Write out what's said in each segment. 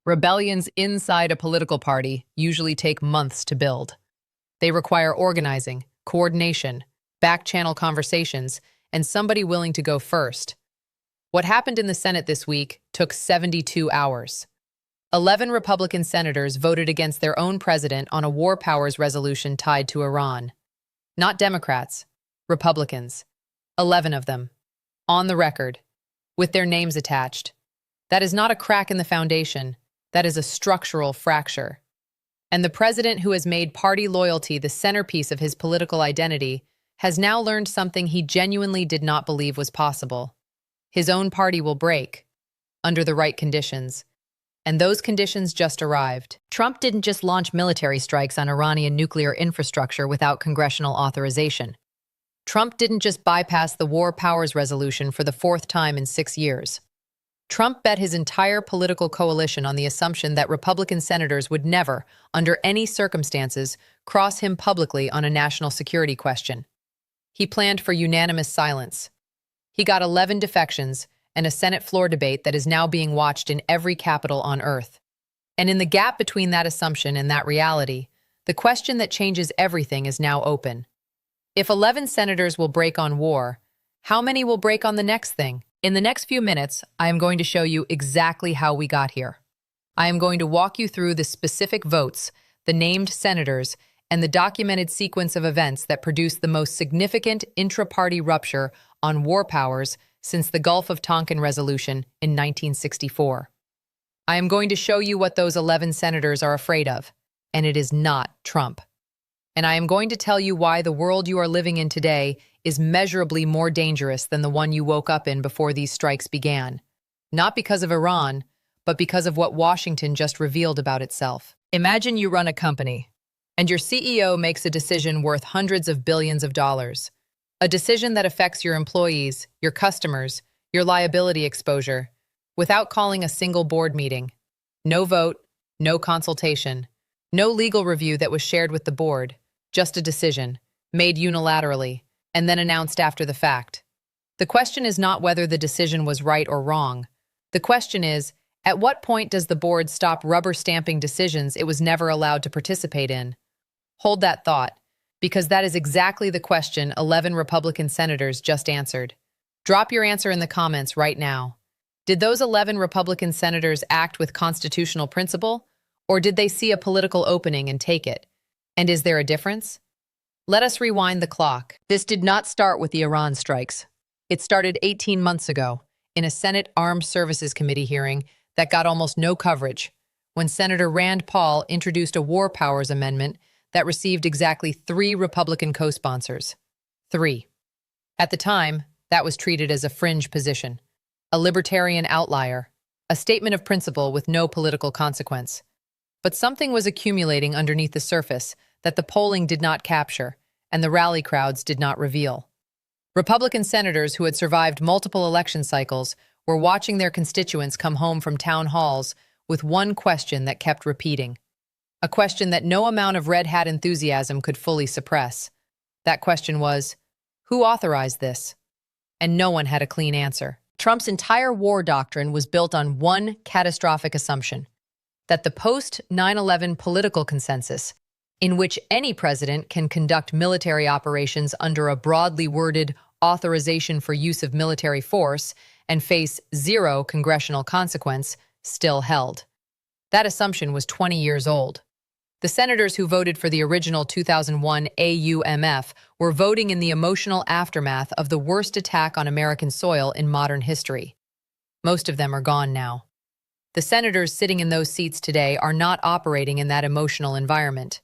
Rebellions inside a political party usually take months to build. They require organizing, coordination, back-channel conversations, and somebody willing to go first. What happened in the Senate this week took 72 hours. 11 Republican senators voted against their own president on a war powers resolution tied to Iran. Not Democrats, Republicans. 11 of them. On the record, with their names attached. That is not a crack in the foundation. That is a structural fracture. And the president, who has made party loyalty the centerpiece of his political identity, has now learned something he genuinely did not believe was possible. His own party will break, under the right conditions. And those conditions just arrived. Trump didn't just launch military strikes on Iranian nuclear infrastructure without congressional authorization. Trump didn't just bypass the war powers resolution for the fourth time in 6 years. Trump bet his entire political coalition on the assumption that Republican senators would never, under any circumstances, cross him publicly on a national security question. He planned for unanimous silence. He got 11 defections and a Senate floor debate that is now being watched in every capital on Earth. And in the gap between that assumption and that reality, the question that changes everything is now open. If 11 senators will break on war, how many will break on the next thing? In the next few minutes, I am going to show you exactly how we got here. I am going to walk you through the specific votes, the named senators, and the documented sequence of events that produced the most significant intra-party rupture on war powers since the Gulf of Tonkin resolution in 1964. I am going to show you what those 11 senators are afraid of, and it is not Trump. And I am going to tell you why the world you are living in today is measurably more dangerous than the one you woke up in before these strikes began. Not because of Iran, but because of what Washington just revealed about itself. Imagine you run a company, and your CEO makes a decision worth hundreds of billions of dollars. A decision that affects your employees, your customers, your liability exposure, without calling a single board meeting. No vote, no consultation, no legal review that was shared with the board, just a decision, made unilaterally, and then announced after the fact. The question is not whether the decision was right or wrong. The question is, at what point does the board stop rubber-stamping decisions it was never allowed to participate in? Hold that thought, because that is exactly the question 11 Republican senators just answered. Drop your answer in the comments right now. Did those 11 Republican senators act with constitutional principle, or did they see a political opening and take it? And is there a difference? Let us rewind the clock. This did not start with the Iran strikes. It started 18 months ago, in a Senate Armed Services Committee hearing that got almost no coverage, when Senator Rand Paul introduced a war powers amendment that received exactly 3 Republican co-sponsors. 3. At the time, that was treated as a fringe position, a libertarian outlier, a statement of principle with no political consequence. But something was accumulating underneath the surface that the polling did not capture and the rally crowds did not reveal. Republican senators who had survived multiple election cycles were watching their constituents come home from town halls with one question that kept repeating. A question that no amount of red hat enthusiasm could fully suppress. That question was, who authorized this? And no one had a clean answer. Trump's entire war doctrine was built on one catastrophic assumption, that the post-9/11 political consensus, in which any president can conduct military operations under a broadly worded authorization for use of military force and face zero congressional consequence, still held. That assumption was 20 years old. The senators who voted for the original 2001 AUMF were voting in the emotional aftermath of the worst attack on American soil in modern history. Most of them are gone now. The senators sitting in those seats today are not operating in that emotional environment.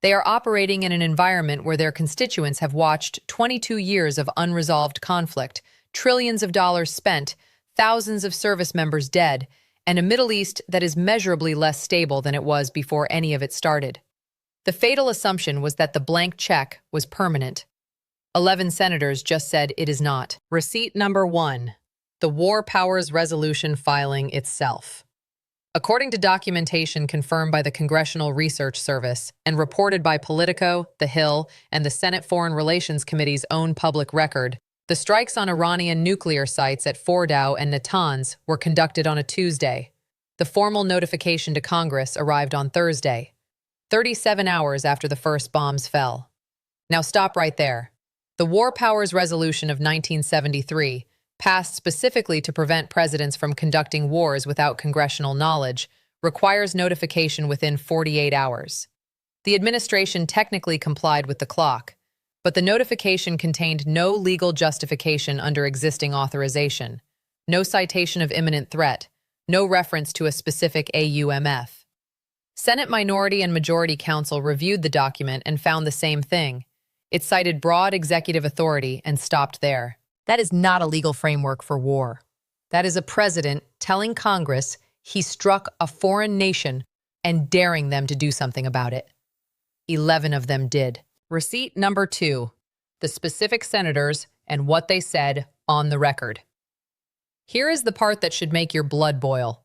They are operating in an environment where their constituents have watched 22 years of unresolved conflict, trillions of dollars spent, thousands of service members dead, and a Middle East that is measurably less stable than it was before any of it started. The fatal assumption was that the blank check was permanent. 11 senators just said it is not. Receipt number 1. The War Powers Resolution filing itself. According to documentation confirmed by the Congressional Research Service and reported by Politico, The Hill, and the Senate Foreign Relations Committee's own public record, the strikes on Iranian nuclear sites at Fordow and Natanz were conducted on a Tuesday. The formal notification to Congress arrived on Thursday, 37 hours after the first bombs fell. Now stop right there. The War Powers Resolution of 1973, passed specifically to prevent presidents from conducting wars without congressional knowledge, requires notification within 48 hours. The administration technically complied with the clock, but the notification contained no legal justification under existing authorization, no citation of imminent threat, no reference to a specific AUMF. Senate Minority and Majority Counsel reviewed the document and found the same thing. It cited broad executive authority and stopped there. That is not a legal framework for war. That is a president telling Congress he struck a foreign nation and daring them to do something about it. 11 of them did. Receipt number 2, the specific senators and what they said on the record. Here is the part that should make your blood boil.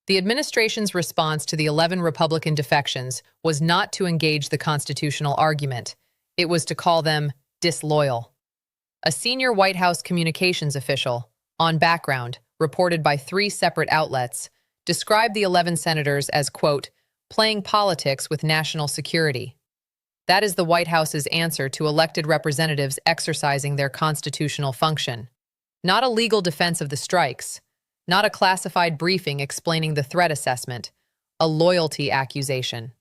The administration's response to the 11 Republican defections was not to engage the constitutional argument. It was to call them disloyal. A senior White House communications official, on background, reported by 3 separate outlets, described the 11 senators as, quote, playing politics with national security. That is the White House's answer to elected representatives exercising their constitutional function. Not a legal defense of the strikes, not a classified briefing explaining the threat assessment, a loyalty accusation.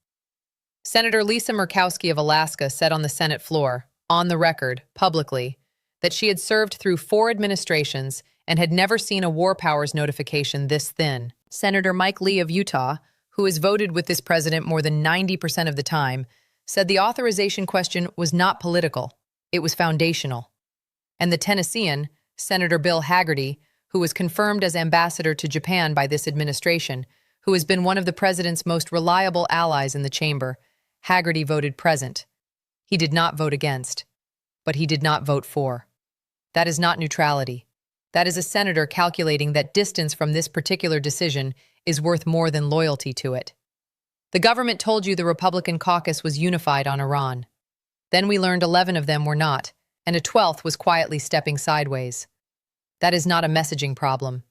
Senator Lisa Murkowski of Alaska said on the Senate floor, on the record, publicly, that she had served through 4 administrations and had never seen a war powers notification this thin. Senator Mike Lee of Utah, who has voted with this president more than 90% of the time, said the authorization question was not political, it was foundational. And the Tennessean, Senator Bill Hagerty, who was confirmed as ambassador to Japan by this administration, who has been one of the president's most reliable allies in the chamber, Hagerty voted present. He did not vote against, but he did not vote for. That is not neutrality. That is a senator calculating that distance from this particular decision is worth more than loyalty to it. The government told you the Republican caucus was unified on Iran. Then we learned 11 of them were not, and a 12th was quietly stepping sideways. That is not a messaging problem.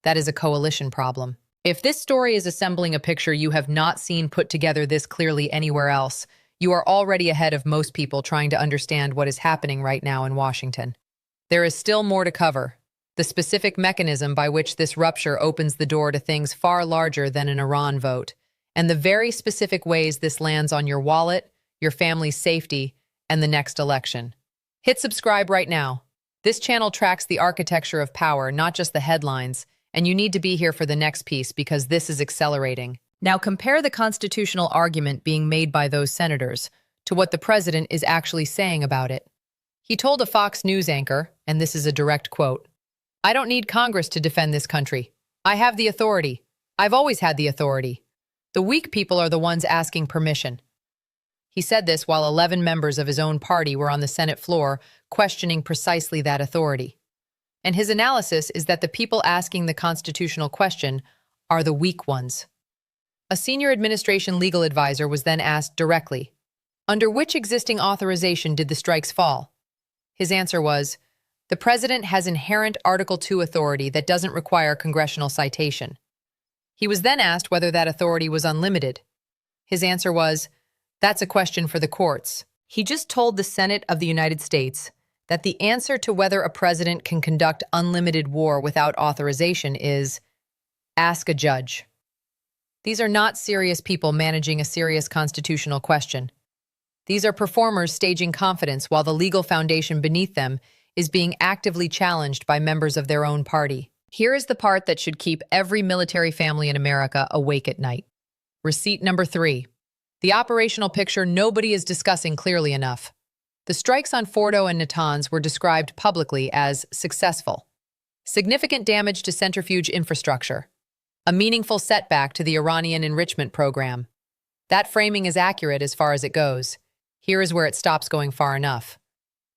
That is a coalition problem. If this story is assembling a picture you have not seen put together this clearly anywhere else, you are already ahead of most people trying to understand what is happening right now in Washington. There is still more to cover. The specific mechanism by which this rupture opens the door to things far larger than an Iran vote, and the very specific ways this lands on your wallet, your family's safety, and the next election. Hit subscribe right now. This channel tracks the architecture of power, not just the headlines, and you need to be here for the next piece because this is accelerating. Now compare the constitutional argument being made by those senators to what the president is actually saying about it. He told a Fox News anchor, and this is a direct quote, "I don't need Congress to defend this country. I have the authority. I've always had the authority. The weak people are the ones asking permission." He said this while 11 members of his own party were on the Senate floor questioning precisely that authority. And his analysis is that the people asking the constitutional question are the weak ones. A senior administration legal advisor was then asked directly, under which existing authorization did the strikes fall? His answer was, the president has inherent Article 2 authority that doesn't require congressional citation. He was then asked whether that authority was unlimited. His answer was, that's a question for the courts. He just told the Senate of the United States that the answer to whether a president can conduct unlimited war without authorization is, ask a judge. These are not serious people managing a serious constitutional question. These are performers staging confidence while the legal foundation beneath them is being actively challenged by members of their own party. Here is the part that should keep every military family in America awake at night. Receipt number 3. The operational picture nobody is discussing clearly enough. The strikes on Fordo and Natanz were described publicly as successful. Significant damage to centrifuge infrastructure. A meaningful setback to the Iranian enrichment program. That framing is accurate as far as it goes. Here is where it stops going far enough.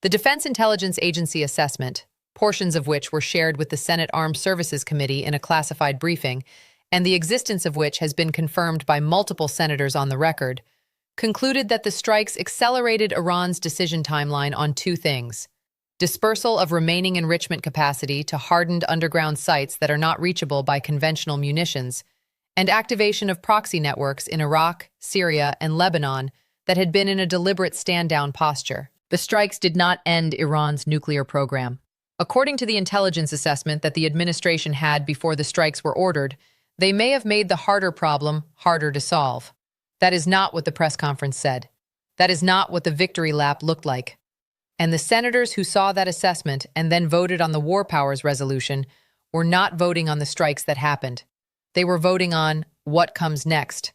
The Defense Intelligence Agency assessment, portions of which were shared with the Senate Armed Services Committee in a classified briefing, and the existence of which has been confirmed by multiple senators on the record, concluded that the strikes accelerated Iran's decision timeline on 2 things: dispersal of remaining enrichment capacity to hardened underground sites that are not reachable by conventional munitions, and activation of proxy networks in Iraq, Syria, and Lebanon that had been in a deliberate stand-down posture. The strikes did not end Iran's nuclear program. According to the intelligence assessment that the administration had before the strikes were ordered, they may have made the harder problem harder to solve. That is not what the press conference said. That is not what the victory lap looked like. And the senators who saw that assessment and then voted on the War Powers Resolution were not voting on the strikes that happened. They were voting on what comes next.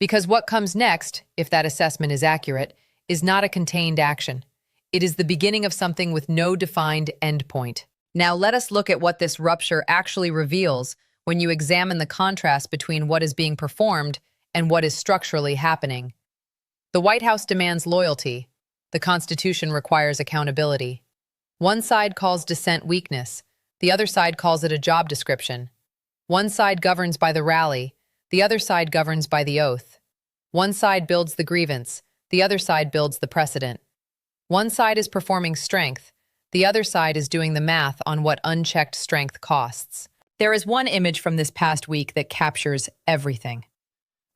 Because what comes next, if that assessment is accurate, is not a contained action. It is the beginning of something with no defined endpoint. Now let us look at what this rupture actually reveals when you examine the contrast between what is being performed and what is structurally happening. The White House demands loyalty. The Constitution requires accountability. One side calls dissent weakness. The other side calls it a job description. One side governs by the rally. The other side governs by the oath. One side builds the grievance. The other side builds the precedent. One side is performing strength. The other side is doing the math on what unchecked strength costs. There is one image from this past week that captures everything.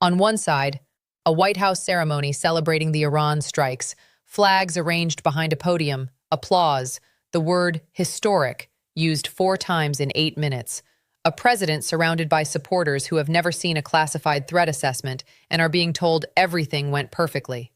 On one side, a White House ceremony celebrating the Iran strikes, flags arranged behind a podium, applause, the word historic used 4 times in 8 minutes, a president surrounded by supporters who have never seen a classified threat assessment and are being told everything went perfectly.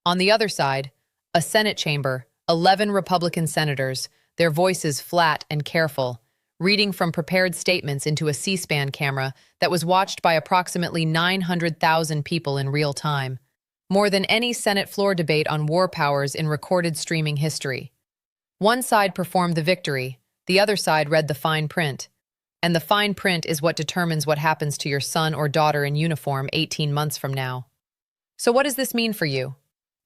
On the other side, a Senate chamber, 11 Republican senators, their voices flat and careful, reading from prepared statements into a C-SPAN camera that was watched by approximately 900,000 people in real time, more than any Senate floor debate on war powers in recorded streaming history. One side performed the victory, the other side read the fine print. And the fine print is what determines what happens to your son or daughter in uniform 18 months from now. So what does this mean for you?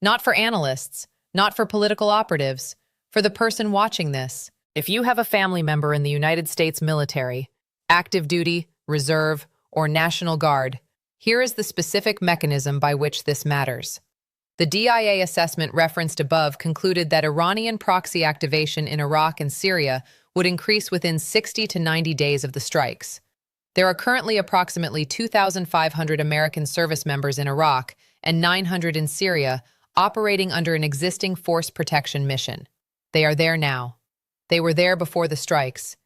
Not for analysts, not for political operatives, for the person watching this. If you have a family member in the United States military, active duty, reserve, or National Guard, here is the specific mechanism by which this matters. The DIA assessment referenced above concluded that Iranian proxy activation in Iraq and Syria would increase within 60 to 90 days of the strikes. There are currently approximately 2,500 American service members in Iraq and 900 in Syria operating under an existing force protection mission. They are there now. They were there before the strikes,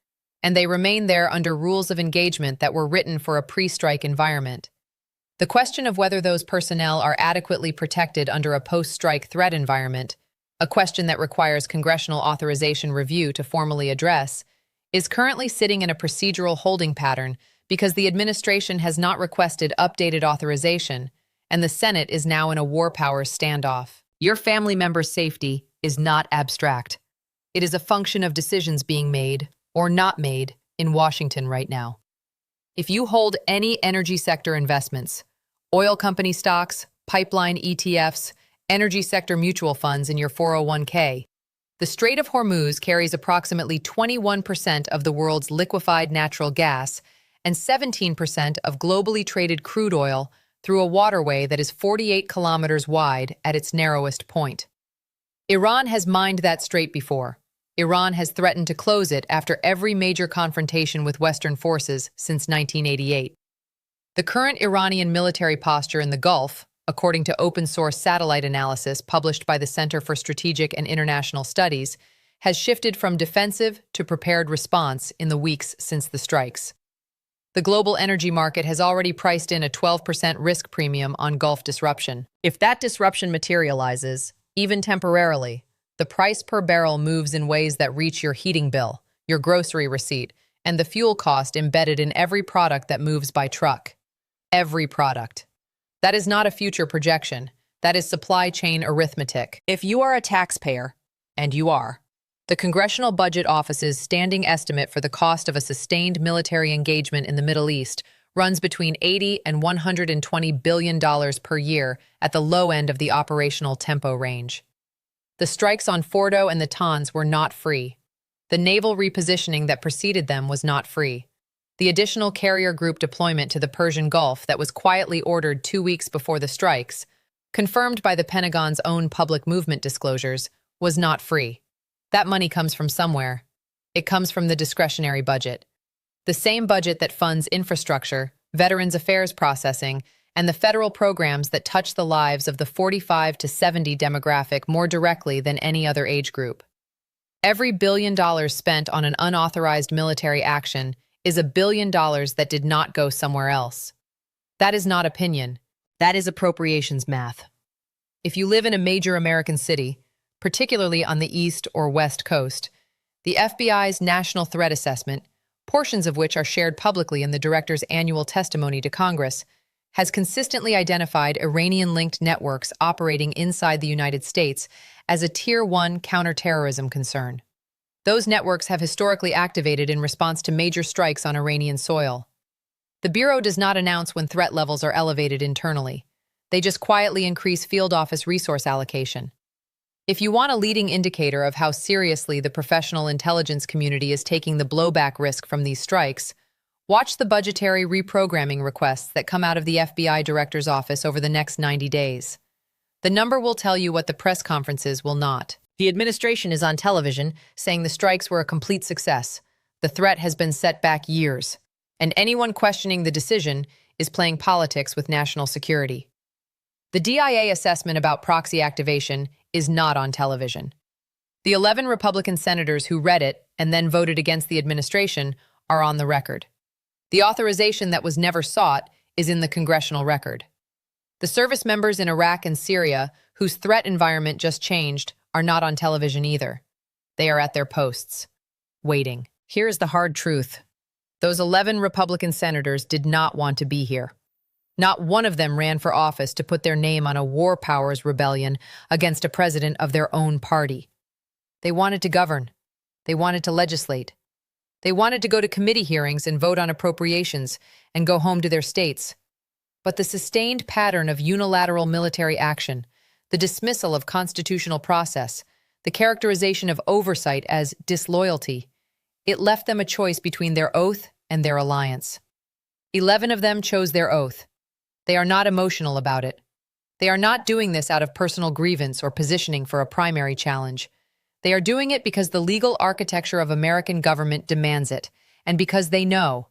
and they remain there under rules of engagement that were written for a pre-strike environment. The question of whether those personnel are adequately protected under a post-strike threat environment, a question that requires congressional authorization review to formally address, is currently sitting in a procedural holding pattern because the administration has not requested updated authorization, and the Senate is now in a war powers standoff. Your family member's safety is not abstract. It is a function of decisions being made or not made in Washington right now. If you hold any energy sector investments, oil company stocks, pipeline ETFs, energy sector mutual funds in your 401k, the Strait of Hormuz carries approximately 21% of the world's liquefied natural gas and 17% of globally traded crude oil through a waterway that is 48 kilometers wide at its narrowest point. Iran has mined that strait before. Iran has threatened to close it after every major confrontation with Western forces since 1988. The current Iranian military posture in the Gulf, according to open-source satellite analysis published by the Center for Strategic and International Studies, has shifted from defensive to prepared response in the weeks since the strikes. The global energy market has already priced in a 12% risk premium on Gulf disruption. If that disruption materializes, even temporarily, the price per barrel moves in ways that reach your heating bill, your grocery receipt, and the fuel cost embedded in every product that moves by truck. Every product. That is not a future projection. That is supply chain arithmetic. If you are a taxpayer, and you are, the Congressional Budget Office's standing estimate for the cost of a sustained military engagement in the Middle East runs between $80 and $120 billion per year at the low end of the operational tempo range. The strikes on Fordo and the Natanz were not free. The naval repositioning that preceded them was not free. The additional carrier group deployment to the Persian Gulf that was quietly ordered 2 weeks before the strikes, confirmed by the Pentagon's own public movement disclosures, was not free. That money comes from somewhere. It comes from the discretionary budget. The same budget that funds infrastructure, Veterans Affairs processing, and the federal programs that touch the lives of the 45 to 70 demographic more directly than any other age group. Every $1 billion spent on an unauthorized military action is $1 billion that did not go somewhere else. That is not opinion. That is appropriations math. If you live in a major American city, particularly on the East or West Coast, the FBI's National Threat Assessment, portions of which are shared publicly in the director's annual testimony to Congress, has consistently identified Iranian-linked networks operating inside the United States as a Tier 1 counterterrorism concern. Those networks have historically activated in response to major strikes on Iranian soil. The Bureau does not announce when threat levels are elevated internally. They just quietly increase field office resource allocation. If you want a leading indicator of how seriously the professional intelligence community is taking the blowback risk from these strikes, watch the budgetary reprogramming requests that come out of the FBI Director's office over the next 90 days. The number will tell you what the press conferences will not. The administration is on television saying the strikes were a complete success. The threat has been set back years, and anyone questioning the decision is playing politics with national security. The DIA assessment about proxy activation is not on television. The 11 Republican senators who read it and then voted against the administration are on the record. The authorization that was never sought is in the congressional record. The service members in Iraq and Syria, whose threat environment just changed, are not on television either. They are at their posts, waiting. Here is the hard truth. Those 11 Republican senators did not want to be here. Not one of them ran for office to put their name on a war powers rebellion against a president of their own party. They wanted to govern. They wanted to legislate. They wanted to go to committee hearings and vote on appropriations and go home to their states. But the sustained pattern of unilateral military action, the dismissal of constitutional process, the characterization of oversight as disloyalty, it left them a choice between their oath and their alliance. 11 of them chose their oath. They are not emotional about it. They are not doing this out of personal grievance or positioning for a primary challenge. They are doing it because the legal architecture of American government demands it, and because they know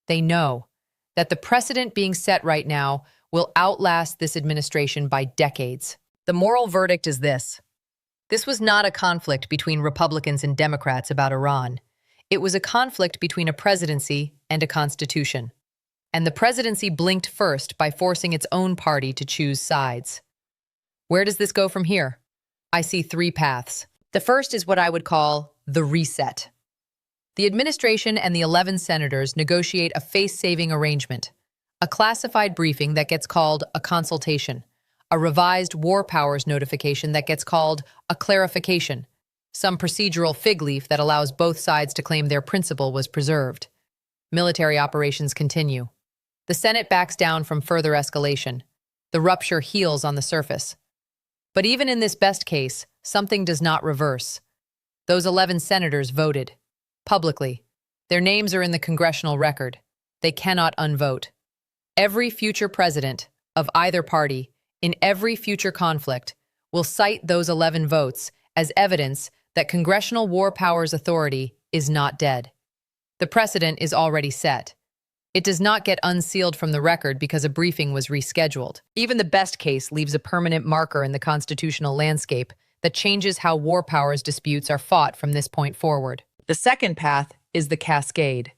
that the precedent being set right now will outlast this administration by decades. The moral verdict is this. This was not a conflict between Republicans and Democrats about Iran. It was a conflict between a presidency and a constitution. And the presidency blinked first by forcing its own party to choose sides. Where does this go from here? I see 3 paths. The first is what I would call the reset. The administration and the 11 senators negotiate a face-saving arrangement, a classified briefing that gets called a consultation, a revised war powers notification that gets called a clarification, some procedural fig leaf that allows both sides to claim their principle was preserved. Military operations continue. The Senate backs down from further escalation. The rupture heals on the surface. But even in this best case, something does not reverse. Those 11 senators voted. Publicly. Their names are in the congressional record. They cannot unvote. Every future president of either party, in every future conflict, will cite those 11 votes as evidence that Congressional War Powers Authority is not dead. The precedent is already set. It does not get unsealed from the record because a briefing was rescheduled. Even the best case leaves a permanent marker in the constitutional landscape that changes how war powers disputes are fought from this point forward. The second path is the cascade.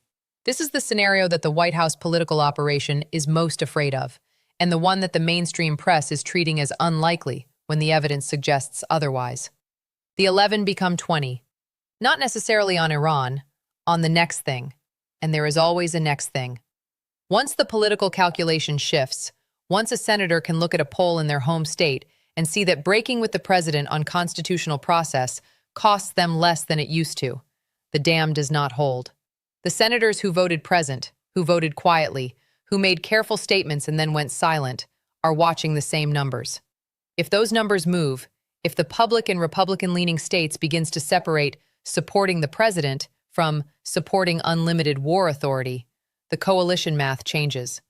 This is the scenario that the White House political operation is most afraid of, and the one that the mainstream press is treating as unlikely when the evidence suggests otherwise. The 11 become 20. Not necessarily on Iran, on the next thing. And there is always a next thing. Once the political calculation shifts, once a senator can look at a poll in their home state and see that breaking with the president on constitutional process costs them less than it used to, the dam does not hold. The senators who voted present, who voted quietly, who made careful statements and then went silent, are watching the same numbers. If those numbers move, if the public in Republican-leaning states begins to separate supporting the president from supporting unlimited war authority, the coalition math changes.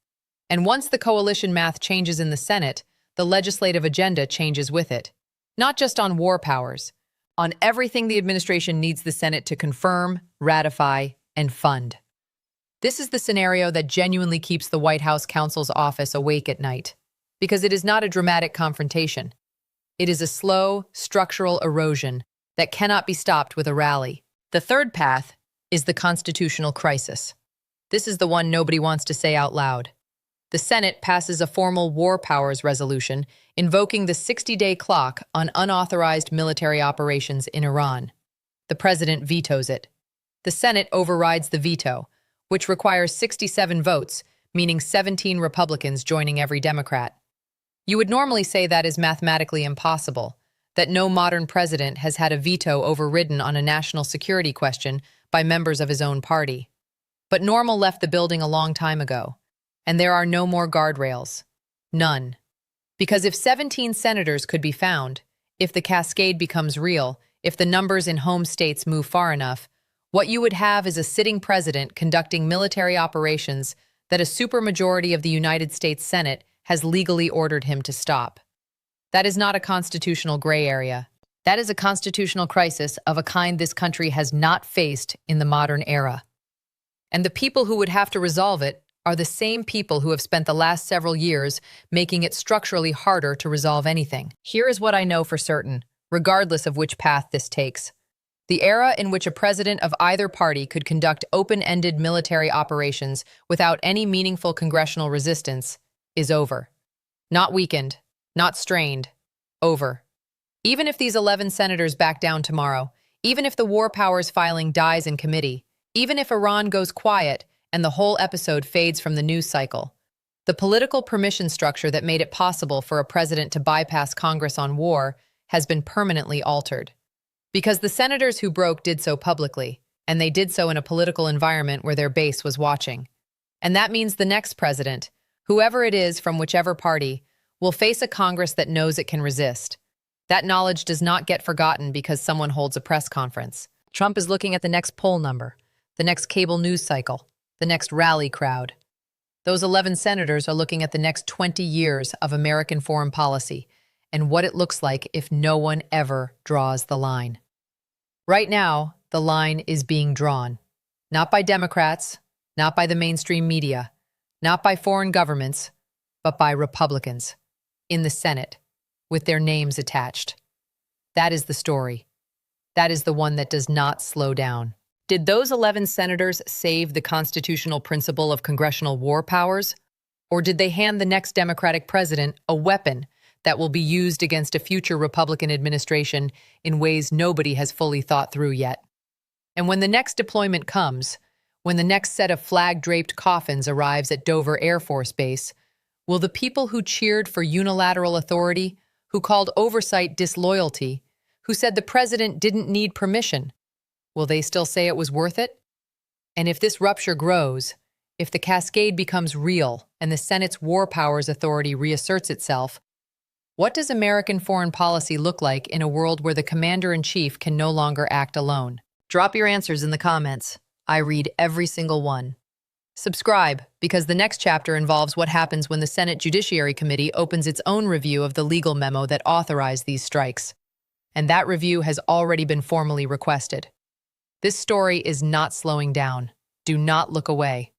And once the coalition math changes in the Senate, the legislative agenda changes with it. Not just on war powers, on everything the administration needs the Senate to confirm, ratify, and fund. This is the scenario that genuinely keeps the White House counsel's office awake at night, because it is not a dramatic confrontation. It is a slow, structural erosion that cannot be stopped with a rally. The third path is the constitutional crisis. This is the one nobody wants to say out loud. The Senate passes a formal war powers resolution invoking the 60-day clock on unauthorized military operations in Iran. The president vetoes it. The Senate overrides the veto, which requires 67 votes, meaning 17 Republicans joining every Democrat. You would normally say that is mathematically impossible, that no modern president has had a veto overridden on a national security question by members of his own party. But Normal left the building a long time ago, and there are no more guardrails. None. Because if 17 senators could be found, if the cascade becomes real, if the numbers in home states move far enough, what you would have is a sitting president conducting military operations that a supermajority of the United States Senate has legally ordered him to stop. That is not a constitutional gray area. That is a constitutional crisis of a kind this country has not faced in the modern era. And the people who would have to resolve it are the same people who have spent the last several years making it structurally harder to resolve anything. Here is what I know for certain, regardless of which path this takes. The era in which a president of either party could conduct open-ended military operations without any meaningful congressional resistance is over. Not weakened, not strained, over. Even if these 11 senators back down tomorrow, even if the war powers filing dies in committee, even if Iran goes quiet and the whole episode fades from the news cycle, the political permission structure that made it possible for a president to bypass Congress on war has been permanently altered. Because the senators who broke did so publicly, and they did so in a political environment where their base was watching. And that means the next president, whoever it is from whichever party, will face a Congress that knows it can resist. That knowledge does not get forgotten because someone holds a press conference. Trump is looking at the next poll number, the next cable news cycle, the next rally crowd. Those 11 senators are looking at the next 20 years of American foreign policy and what it looks like if no one ever draws the line. Right now, the line is being drawn, not by Democrats, not by the mainstream media, not by foreign governments, but by Republicans in the Senate with their names attached. That is the story. That is the one that does not slow down. Did those 11 senators save the constitutional principle of congressional war powers? Or did they hand the next Democratic president a weapon that will be used against a future Republican administration in ways nobody has fully thought through yet? And when the next deployment comes, when the next set of flag-draped coffins arrives at Dover Air Force Base, will the people who cheered for unilateral authority, who called oversight disloyalty, who said the president didn't need permission, will they still say it was worth it? And if this rupture grows, if the cascade becomes real and the Senate's war powers authority reasserts itself, what does American foreign policy look like in a world where the commander-in-chief can no longer act alone? Drop your answers in the comments. I read every single one. Subscribe, because the next chapter involves what happens when the Senate Judiciary Committee opens its own review of the legal memo that authorized these strikes. And that review has already been formally requested. This story is not slowing down. Do not look away.